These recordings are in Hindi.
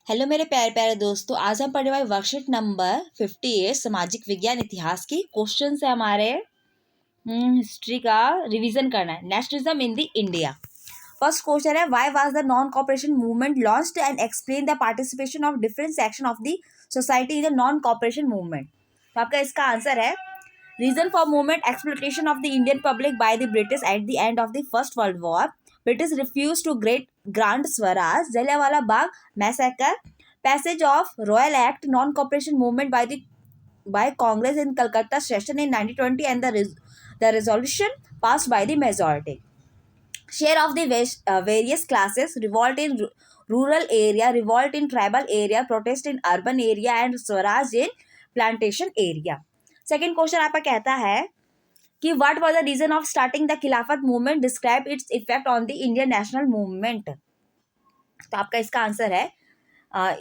हेलो मेरे प्यारे प्यारे दोस्तों, आज हम पढ़ने वाले वर्कशीट नंबर 58 सामाजिक विज्ञान इतिहास की क्वेश्चन है हमारे हिस्ट्री का रिवीजन करना है। Nationalism in the India. First question है, why was the non cooperation movement launched and explain the participation of different section of the society in the non cooperation movement. तो आपका इसका आंसर है, reason for movement exploitation of the Indian public by the British at the end of the first world war, British refused to grant Swaraj, Jallianwala Bagh massacre, passage of Royal Act, non-cooperation movement by Congress in Calcutta session in 1920, and the resolution passed by the majority. Share of the various classes, revolt in rural area, revolt in tribal area, protest in urban area, and Swaraj in plantation area. Second question आपका कहता है कि what was the reason of starting the Khilafat movement, describe its effect on the Indian national movement. तो आपका इसका आंसर है,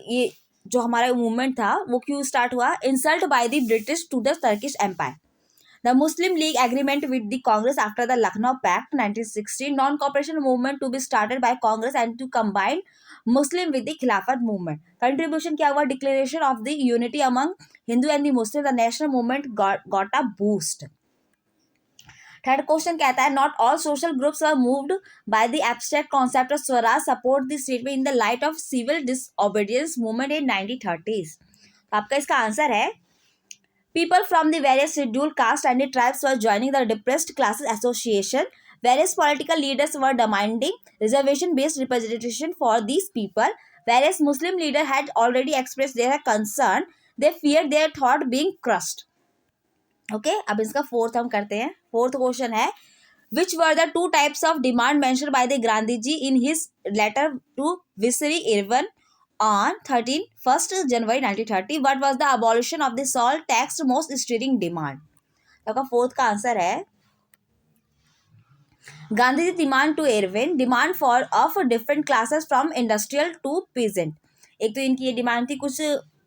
ये जो हमारा मूवमेंट था वो क्यों स्टार्ट हुआ, insult by the British to the Turkish empire, the Muslim League agreement with the Congress after the Lucknow pact 1916, non cooperation movement to be started by Congress and to combine Muslim with the Khilafat movement, contribution क्या हुआ, declaration of the unity among Hindu and the Muslim, the national movement got a boost. Third question कहता है, not all social groups are moved by the abstract concept of swaraj, support the statement in the light of civil disobedience movement in 1930s। आपका इसका आंसर है, people from the various scheduled caste and the tribes were joining the depressed classes association, various political leaders were demanding reservation based representation for these people, various Muslim leader had already expressed their concern, they fear their thought being crushed. Okay, अब इसका फोर्थ हम करते हैं। फोर्थ क्वेश्चन है, विच were the two types of demand mentioned by the Gandhi ji in his letter to Viceroy Irwin on 1 January 1930, what was the abolition of the salt tax most stirring demand. आपका फोर्थ का आंसर है, Gandhi ji demand to Irwin, demand for of different classes from industrial to peasant. एक तो इनकी ये डिमांड थी, कुछ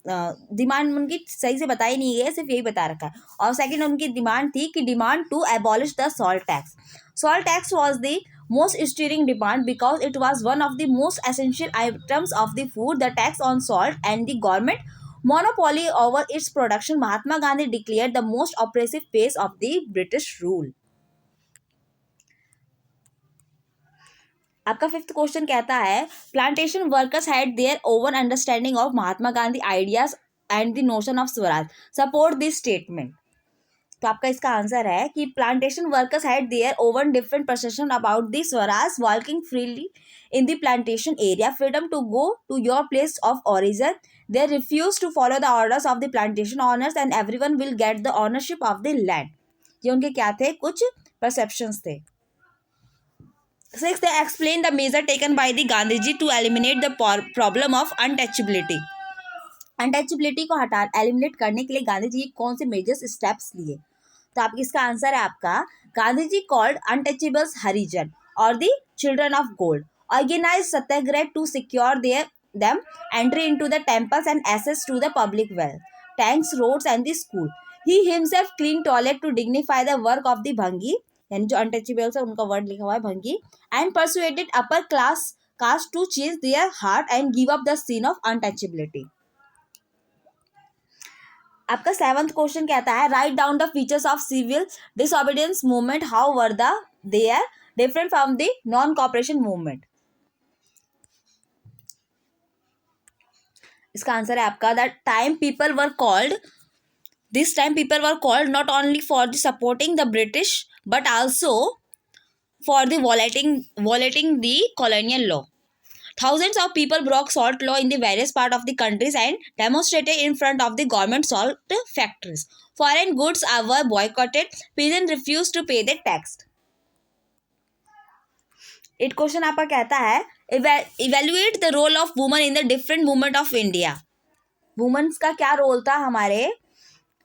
डिमांड उनकी सही से बताई नहीं गई है, सिर्फ यही बता रखा है। और सेकंड उनकी डिमांड थी कि demand to abolish the salt tax. Salt tax was the most stirring demand because it was one of the most essential items of the food, the tax on salt and the government monopoly over its production, Mahatma Gandhi declared the most oppressive face of the British rule. आपका फिफ्थ क्वेश्चन कहता है, plantation workers had their own understanding of Mahatma Gandhi ideas and the notion of swaraj, support this statement. तो आपका इसका आंसर है कि plantation workers had their own different perception about the swaraj, walking freely in the plantation area, freedom to go to your place of origin, they refuse to follow the orders of the plantation owners and everyone will get the ownership of the land. ये उनके क्या थे, कुछ परसेप्शंस थे। Sixth, they explain the measure taken by the Gandhiji to eliminate the problem of untouchability. Untouchability को एलिमिनेट करने के लिए गांधी जी कौन से मेजर्स स्टेप्स लिए। तो आपकी इसका आंसर है आपका, गांधी जी कॉल्ड अनटचेबल्स हरिजन और the children of gold, organise satyagraha to secure them entry into the temples and access to the public wealth, tanks, roads and the school. He himself clean toilet to dignify the work of the Bhangi, यानी जो अनटचेबल्स है उनका वर्ड लिखा हुआ है Bhangi, and persuaded upper class caste to change their heart and give up the scene of untouchability. आपका सेवंथ क्वेश्चन कहता है, write down the features of civil disobedience movement, how were they are different from the non cooperation movement. इसका आंसर है आपका, that time people were called, this time people were called not only for the supporting the British but also for the violating the colonial law. Thousands of people broke salt law in the various part of the countries and demonstrated in front of the government salt factories. Foreign goods were boycotted. Peasants refused to pay the tax. It question आपका कहता है, evaluate the role of women in the different movement of India. Women's का क्या रोल था हमारे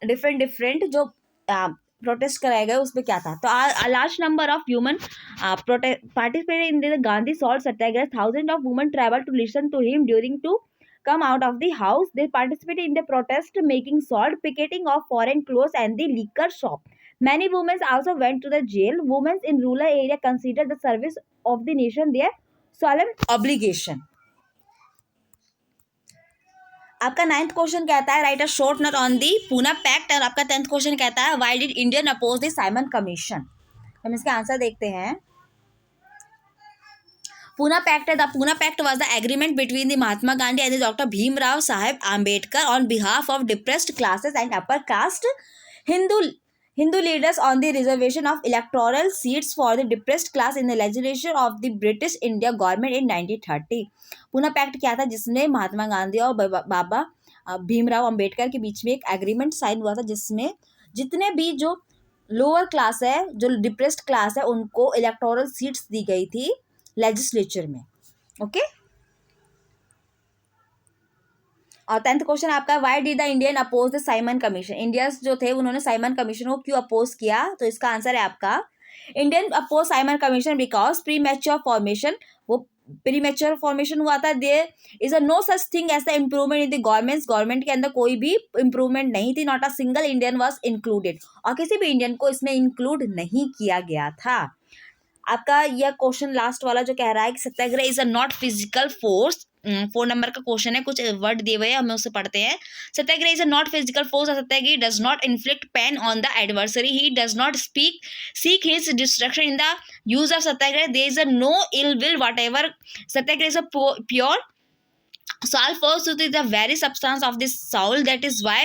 डिफरेंट जो प्रोटेस्ट कराए गए उसमें क्या था। तो large number of human participated in the Gandhi salt satyagraha, thousand of women travel to listen to him during to come out of the house, they participated in the protest making salt, picketing of foreign clothes and the liquor shop. Many women also went to the jail. Women in rural area considered the service of the nation their solemn obligation. आपका 9th क्वेश्चन कहता है write a short note on the Poona pact, और आपका 10th क्वेश्चन कहता है why did Indian oppose the Simon Commission. हम इसके आंसर देखते हैं। Pune Pact. The Pune Pact was the agreement between the Mahatma Gandhi and the Dr. Bhimrao Sahib Ambedkar on behalf of depressed classes and upper caste Hindu leaders on the reservation of electoral seats for the depressed class in the legislature of the British India government in 1930. Poona pact क्या था, जिसमें महात्मा गांधी और बाबा भीमराव अंबेडकर के बीच में एक एग्रीमेंट साइन हुआ था, जिसमें जितने भी जो लोअर क्लास है, जो डिप्रेस्ड क्लास है, उनको इलेक्टोरल सीट्स दी गई थी लेजिस्लेचर में। ओके। और 10th क्वेश्चन आपका why did the Indian oppose the Simon Commission. Indians जो थे उन्होंने साइमन कमीशन को क्यों अपोज किया, तो इसका आंसर है आपका Indian oppose Simon Commission because premature formation, वो प्री मैच्योर फॉर्मेशन हुआ था। There is a no such thing as the improvement in the government के अंदर कोई भी इम्प्रूवमेंट नहीं थी। Not a single Indian was included, और किसी भी इंडियन को इसमें इंक्लूड नहीं किया गया था। आपका यह क्वेश्चन लास्ट वाला जो कह रहा है कि satyagraha is a not physical force, 4 number का क्वेश्चन है, कुछ वर्ड दिए हुए हैं, हमें उसे पढ़ते हैं। Satyagraha is a not physical force, satyagrahi does not inflict pain on the adversary, he does not seek his destruction in the use of satyagraha, there is a no ill will whatever, satyagraha is a pure soul force is the very substance of this soul, that is why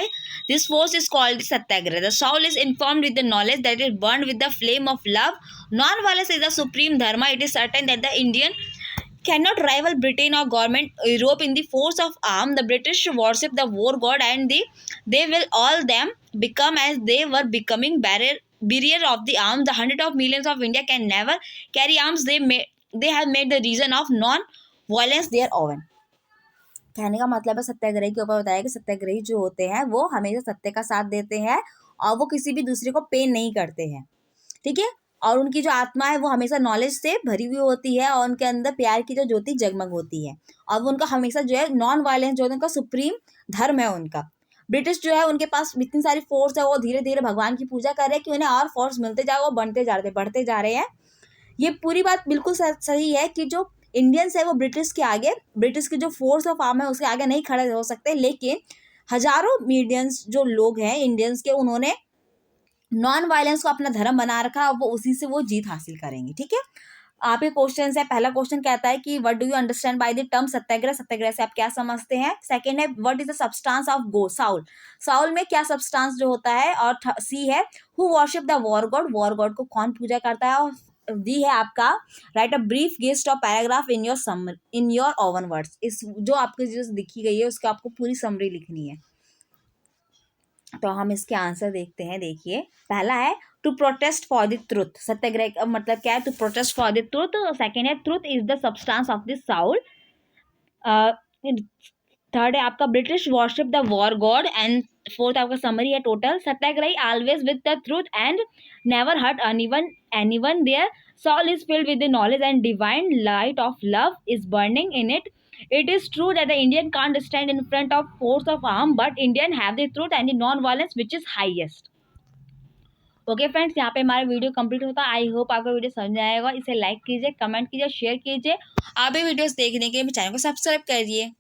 this force is called satyagraha. The soul is informed with the knowledge that is burned with the flame of love. Non-violence is the supreme dharma. It is certain that the Indian cannot rival Britain or government Europe in the force of arm. The British worship the war god, and they will all them become as they were becoming barrier of the arms. The hundred of millions of India can never carry arms. They have made the reason of non-violence their own. कहने का मतलब है सत्याग्रही के ऊपर बताया कि सत्याग्रही जो होते हैं वो हमेशा सत्य का साथ देते हैं और वो किसी भी दूसरे को पेन नहीं करते हैं, ठीक है। और उनकी जो आत्मा है वो हमेशा नॉलेज से भरी हुई होती है और उनके अंदर प्यार की जो ज्योति जगमग होती है, और वो उनका हमेशा जो है नॉन वायलेंस जो है उनका सुप्रीम धर्म है उनका। ब्रिटिश जो है उनके पास इतनी सारी फोर्स है, वो धीरे धीरे भगवान की पूजा कर रहे हैं कि उन्हें और फोर्स मिलते जा रहे, वो बढ़ते जा रहे हैं। ये पूरी बात बिल्कुल सही है कि जो इंडियंस है वो ब्रिटिश के आगे, ब्रिटिश की जो फोर्स ऑफ आर्म है उसके आगे नहीं खड़े हो सकते, लेकिन हजारों इंडियंस जो लोग हैं इंडियंस के, उन्होंने नॉन वायलेंस को अपना धर्म बना रखा, वो उसी से वो जीत हासिल करेंगे, ठीक है। आपके क्वेश्चन है, पहला क्वेश्चन कहता है कि what do you understand by the term satyagraha, satyagraha से आप क्या समझते हैं। सेकंड है what is the substance of go soul, soul में क्या सब्सटेंस जो होता है। और सी है who worship the war god को कौन पूजा करता है। और दी है आपका write a brief gist of paragraph in your own words, इस जो आपकी जो लिखी गई है उसको आपको पूरी समरी लिखनी है। तो हम इसके आंसर देखते हैं। देखिए पहला है to protest for the truth, satyagraha का मतलब क्या है, to protest for the truth. Second है truth is the substance of the soul. Third है आपका British worship the war god. And fourth आपका समरी है total, satyagrahi always with the truth and never hurt anyone their soul is filled with the knowledge and divine light of love is burning in it. It is true that the Indian can't stand in front of force of arm, but Indian have the truth and the non-violence which is highest. Okay friends, यहाँ पे हमारा वीडियो कंप्लीट होता है। आई होप आपको वीडियो समझ आएगा। इसे लाइक कीजिए, कमेंट कीजिए, शेयर कीजिए। आप भी वीडियोस देखने के लिए चैनल को सब्सक्राइब करिए।